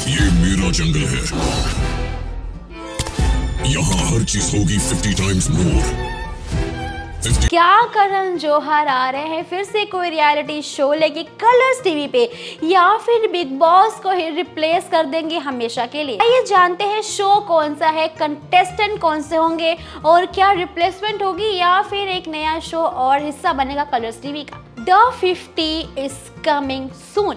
ये मेरा जंगल है। यहाँ हर चीज होगी 50 टाइम्स मोर। क्या करण जौहर आ रहे हैं फिर से कोई रियलिटी शो लेके कलर्स टीवी पे, या फिर बिग बॉस को ही रिप्लेस कर देंगे हमेशा के लिए? आइए जानते हैं शो कौन सा है, कंटेस्टेंट कौन से होंगे और क्या रिप्लेसमेंट होगी या फिर एक नया शो और हिस्सा बनेगा कलर्स टीवी का। द 50 इज कमिंग सून,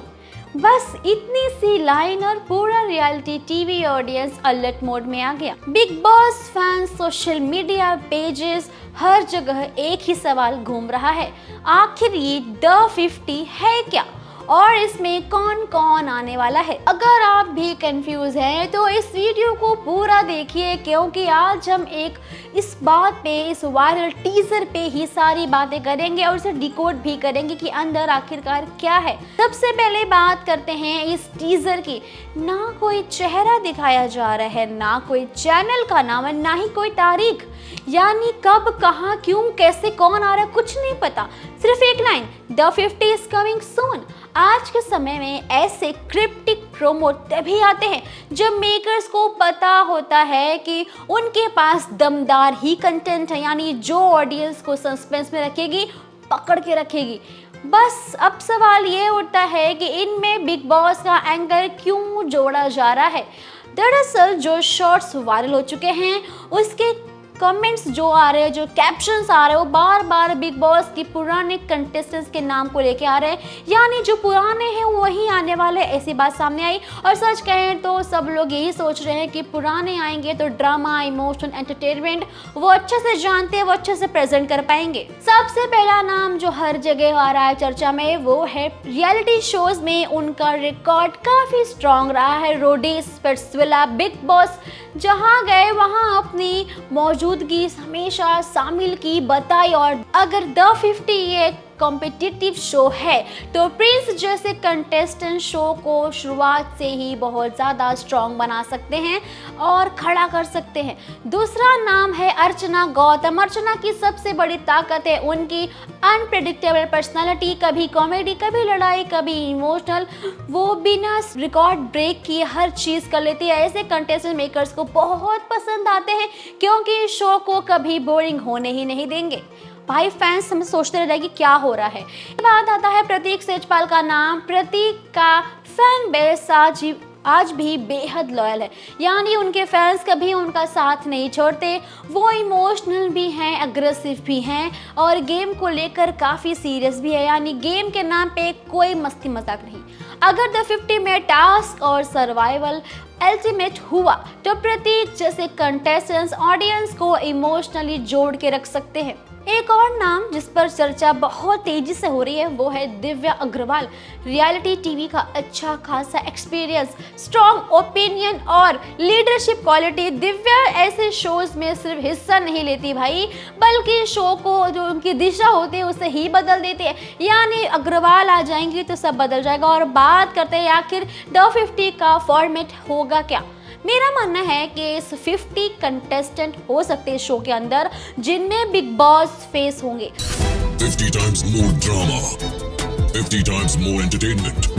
बस इतनी सी लाइन और पूरा reality TV audience alert mode में आ गया। Bigg Boss fans, social media pages, हर जगह एक ही सवाल घूम रहा है, आखिर ये द 50 है क्या और इसमें कौन कौन आने वाला है। अगर आप भी कंफ्यूज हैं तो इस वीडियो को पूरा देखिए, क्योंकि आज हम एक इस बात पे, इस वायरल टीजर पे ही सारी बातें करेंगे और उसे डिकोड भी करेंगे कि अंदर आखिरकार क्या है। सबसे पहले बात करते हैं इस टीजर की। ना कोई चेहरा दिखाया जा रहा है, ना कोई चैनल का नाम है, ना ही कोई तारीख, यानी कब, कहाँ, क्यों, कैसे, कौन आ रहा है, कुछ नहीं पता। सिर्फ एक लाइन, द 50 इज कमिंग सून। आज के समय में ऐसे क्रिप्टिक प्रोमो तभी आते हैं जब मेकर्स को पता होता है कि उनके पास दमदार ही कंटेंट है, यानी जो ऑडियंस को सस्पेंस में रखेगी, पकड़ के रखेगी। बस अब सवाल ये उठता है कि इनमें बिग बॉस का एंगल क्यों जोड़ा जा रहा है। दरअसल जो शॉर्ट्स वायरल हो चुके हैं उसके कमेंट्स जो आ रहे हैं, जो कैप्शंस आ रहे हैं, वो बार बार बिग बॉस की पुराने कंटेस्टेंट्स के नाम को लेके आ रहे हैं, यानी जो पुराने हैं वही आने वाले, ऐसी बात सामने आई। और सच कहें तो सब लोग यही सोच रहे हैं कि पुराने आएंगे तो ड्रामा, इमोशन, एंटरटेनमेंट वो अच्छे से जानते हैं, वो अच्छे से प्रेजेंट कर पाएंगे। सबसे पहला नाम जो हर जगह आ रहा है चर्चा में वो है, रियलिटी शोज में उनका रिकॉर्ड काफी स्ट्रॉन्ग रहा है, रोडी स्पिट्सविला। बिग बॉस जहां गए वहां अपनी मौजूदगी हमेशा शामिल की, बताई। और अगर द 50 ये कॉम्पिटिटिव शो है तो प्रिंस जैसे कंटेस्टेंट शो को शुरुआत से ही बहुत ज़्यादा स्ट्रॉन्ग बना सकते हैं और खड़ा कर सकते हैं। दूसरा नाम है अर्चना गौतम। अर्चना की सबसे बड़ी ताकत है उनकी अनप्रेडिक्टेबल पर्सनालिटी, कभी कॉमेडी, कभी लड़ाई, कभी इमोशनल। वो बिना रिकॉर्ड ब्रेक किए हर चीज़ कर लेती है। ऐसे कंटेस्टेंट मेकर्स को बहुत पसंद आते हैं क्योंकि शो को कभी बोरिंग होने ही नहीं देंगे। भाई फैंस हमें सोचते रह जाएगी क्या हो रहा है। बात आता है प्रतीक सेजपाल का नाम। प्रतीक का फैन बेस आज भी बेहद लॉयल है, यानी उनके फैंस कभी उनका साथ नहीं छोड़ते। वो इमोशनल भी हैं, अग्रेसिव भी हैं और गेम को लेकर काफ़ी सीरियस भी है, यानी गेम के नाम पे कोई मस्ती मजाक नहीं। अगर द 50 में टास्क और सर्वाइवल अल्टीमेट हुआ तो प्रतीक जैसे कंटेस्टेंट्स ऑडियंस को इमोशनली जोड़ के रख सकते हैं। एक और नाम जिस पर चर्चा बहुत तेजी से हो रही है वो है दिव्या अग्रवाल। रियलिटी टीवी का अच्छा खासा एक्सपीरियंस, स्ट्रॉन्ग ओपिनियन और लीडरशिप क्वालिटी। दिव्या ऐसे शोज में सिर्फ हिस्सा नहीं लेती भाई, बल्कि शो को जो उनकी दिशा होती है उसे ही बदल देती है, यानी अग्रवाल आ जाएंगी तो सब बदल जाएगा। और बात करते हैं आखिर द 50 का फॉर्मेट होगा क्या। मेरा मानना है कि इस 50 कंटेस्टेंट हो सकते हैं शो के अंदर जिनमें बिग बॉस फेस होंगे। 50 times more drama, 50 times more entertainment.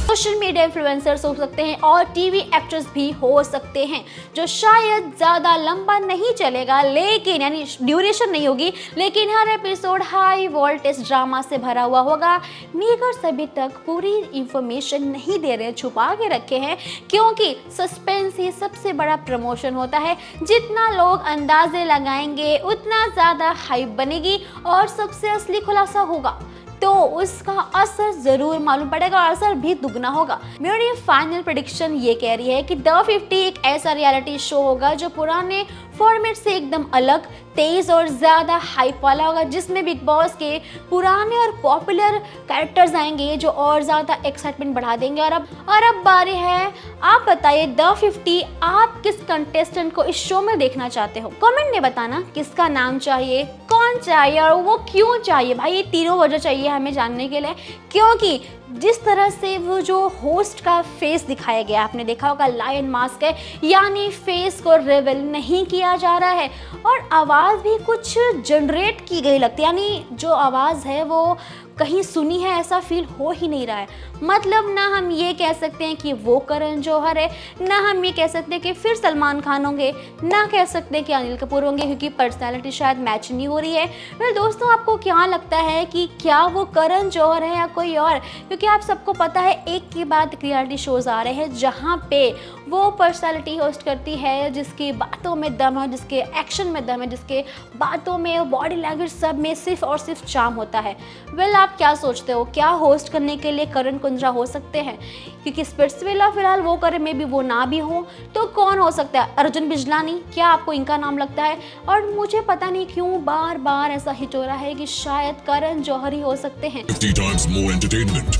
Social media influencers हो सकते हैं और टीवी एक्टर्स भी हो सकते हैं, जो शायद ज़्यादा लंबा नहीं चलेगा, लेकिन यानी ड्यूरेशन नहीं होगी, लेकिन हर एपिसोड हाई वोल्टेज ड्रामा से भरा हुआ होगा। मेकर्स अभी तक पूरी इंफॉर्मेशन नहीं दे रहे, छुपा के रखे हैं, क्योंकि सस्पेंस ही सबसे बड़ा प्रमोशन होता है। जितना लोग अंदाजे लगाएंगे उतना ज़्यादा हाइप बनेगी और सबसे असली खुलासा होगा तो उसका असर जरूर मालूम पड़ेगा और असर भी दुगना होगा। मेरी फाइनल प्रेडिक्शन ये कह रही है कि द 50 एक ऐसा रियलिटी शो होगा जो पुराने फॉर्मेट से एकदम अलग, तेज और ज़्यादा हाइप वाला होगा, जिसमें बिग बॉस के पुराने और पॉपुलर कैरेक्टर्स आएंगे जो और ज़्यादा एक्साइटमेंट बढ़ा देंगे। और अब बारी है, आप बताइए द 50 आप किस कंटेस्टेंट को इस शो में देखना चाहते हो। कमेंट में बताना किसका नाम चाहिए, कौन चाहिए और वो क्यों चाहिए। भाई ये तीनों वजह चाहिए हमें जानने के लिए, क्योंकि जिस तरह से वो जो होस्ट का फेस दिखाया गया, आपने देखा होगा लायन मास्क है, यानी फेस को रिवील नहीं किया जा रहा है और आवाज़ भी कुछ जनरेट की गई लगती है, यानी जो आवाज़ है वो कहीं सुनी है ऐसा फील हो ही नहीं रहा है। मतलब ना हम ये कह सकते हैं कि वो करण जौहर है, ना हम ये कह सकते हैं कि फिर सलमान खान होंगे, ना कह सकते हैं कि अनिल कपूर होंगे, क्योंकि पर्सनैलिटी शायद मैच नहीं हो रही है। वेल दोस्तों, आपको क्या लगता है कि क्या वो करण जौहर है या कोई और? क्योंकि आप सबको पता है एक के बाद रियलिटी शोज़ आ रहे हैं जहाँ पे वो पर्सनैलिटी होस्ट करती है जिसकी बातों में दम है, जिसके एक्शन में दम है, जिसके बातों में, बॉडी लैंग्वेज सब में सिर्फ और सिर्फ चार्म होता है। वेल आप क्या सोचते हो, क्या होस्ट करने के लिए करण कुंद्रा हो सकते हैं? क्योंकि स्पिट्सविला फिलहाल वो करे, मे बी वो ना भी हो, तो कौन हो सकता है? अर्जुन बिजलानी, क्या आपको इनका नाम लगता है? और मुझे पता नहीं क्यों बार बार ऐसा हिट हो रहा है कि शायद करण जौहर ही हो सकते हैं। 50 times more entertainment.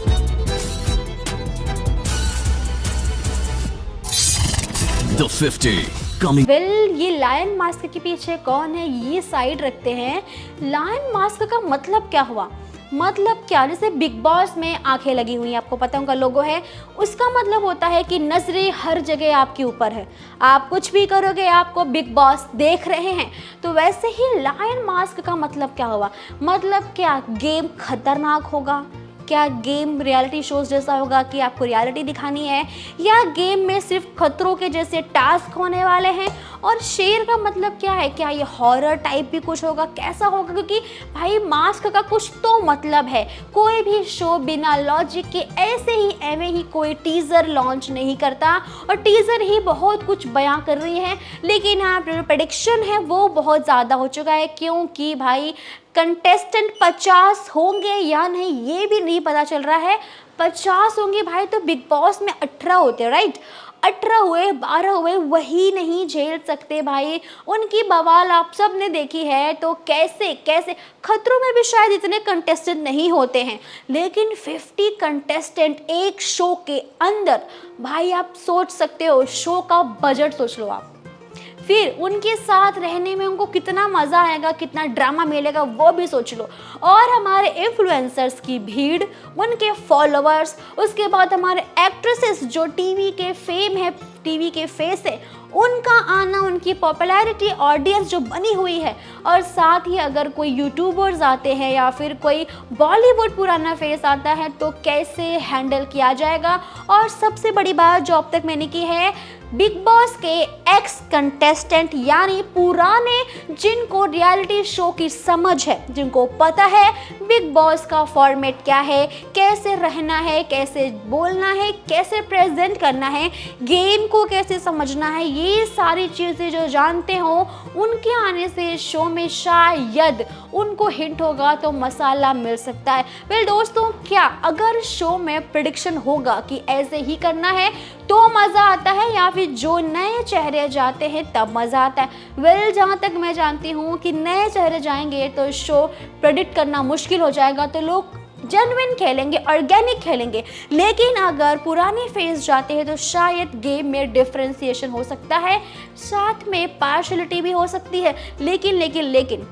The 50 coming. Well ये लायन मास्क के पीछे कौन है, ये साइड रखते हैं। लायन मास्क का मतलब क्या हुआ? मतलब क्या, जैसे बिग बॉस में आंखें लगी हुई हैं, आपको पता है उनका लोगो है, उसका मतलब होता है कि नजरें हर जगह आपके ऊपर है, आप कुछ भी करोगे आपको बिग बॉस देख रहे हैं। तो वैसे ही लायन मास्क का मतलब क्या हुआ? मतलब क्या गेम खतरनाक होगा? क्या गेम रियलिटी शोज जैसा होगा कि आपको रियलिटी दिखानी है, या गेम में सिर्फ खतरों के जैसे टास्क होने वाले हैं? और शेर का मतलब क्या है? क्या ये हॉरर टाइप भी कुछ होगा? कैसा होगा? क्योंकि भाई मास्क का कुछ तो मतलब है। कोई भी शो बिना लॉजिक के ऐसे ही एवे ही कोई टीज़र लॉन्च नहीं करता, और टीज़र ही बहुत कुछ बयां कर रही है। लेकिन हाँ, प्रेडिक्शन है वो बहुत ज़्यादा हो चुका है, क्योंकि भाई कंटेस्टेंट 50 होंगे या नहीं ये भी नहीं पता चल रहा है। 50 होंगे भाई, तो बिग बॉस में 18 होते हैं, राइट? 18 हुए, 12 हुए, वही नहीं झेल सकते भाई। उनकी बवाल आप सब ने देखी है, तो कैसे कैसे खतरों में भी शायद इतने कंटेस्टेंट नहीं होते हैं, लेकिन 50 कंटेस्टेंट एक शो के अंदर, भाई आप सोच सकते हो, शो का बजट सोच लो आप। फिर उनके साथ रहने में उनको कितना मज़ा आएगा, कितना ड्रामा मिलेगा, वो भी सोच लो। और हमारे इन्फ्लुएंसर्स की भीड़, उनके फॉलोअर्स, उसके बाद हमारे एक्ट्रेसेस जो टीवी के फेम है, टीवी के फेस है, उनका आना, उनकी पॉपुलैरिटी, ऑडियंस जो बनी हुई है, और साथ ही अगर कोई यूट्यूबर्स आते हैं या फिर कोई बॉलीवुड पुराना फेस आता है, तो कैसे हैंडल किया जाएगा? और सबसे बड़ी बात जो अब तक मैंने की है, बिग बॉस के एक्स कंटेस्टेंट यानी पुराने, जिनको रियलिटी शो की समझ है, जिनको पता है बिग बॉस का फॉर्मेट क्या है, कैसे रहना है, कैसे बोलना है, कैसे प्रेजेंट करना है, गेम को कैसे समझना है, ये सारी चीज़ें जो जानते हो, उनके आने से शो में शायद उनको हिंट होगा तो मसाला मिल सकता है। वेल दोस्तों, क्या अगर शो में प्रेडिक्शन होगा कि ऐसे ही करना है तो मज़ा आता है, या फिर जो नए चेहरे जाते हैं तब मज़ा आता है? वेल जहाँ तक मैं जानती हूँ कि नए चेहरे जाएंगे तो शो प्रेडिक्ट करना मुश्किल हो जाएगा, तो लोग जेन्युइन खेलेंगे, ऑर्गेनिक खेलेंगे। लेकिन अगर पुराने फेस जाते हैं तो शायद गेम में डिफ्रेंसिएशन हो सकता है, साथ में पार्शलिटी भी हो सकती है। लेकिन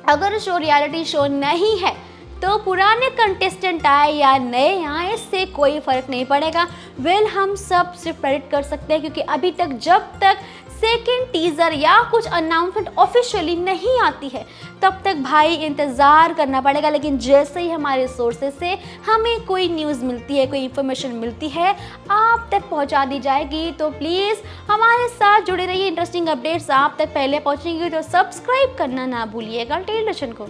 अगर शो रियलिटी शो नहीं है तो पुराने कंटेस्टेंट आए या नए आए, इससे कोई फ़र्क नहीं पड़ेगा। वेल हम सब सिर्फ प्रेडिक्ट कर सकते हैं, क्योंकि अभी तक जब तक सेकेंड टीज़र या कुछ अनाउंसमेंट ऑफिशियली नहीं आती है तब तक भाई इंतज़ार करना पड़ेगा। लेकिन जैसे ही हमारे सोर्सेज से हमें कोई न्यूज़ मिलती है, कोई इन्फॉर्मेशन मिलती है, आप तक पहुंचा दी जाएगी। तो प्लीज़ हमारे साथ जुड़े रहिए, इंटरेस्टिंग अपडेट्स आप तक पहले पहुंचेंगी, तो सब्सक्राइब करना ना भूलिएगा टेलीविजन को।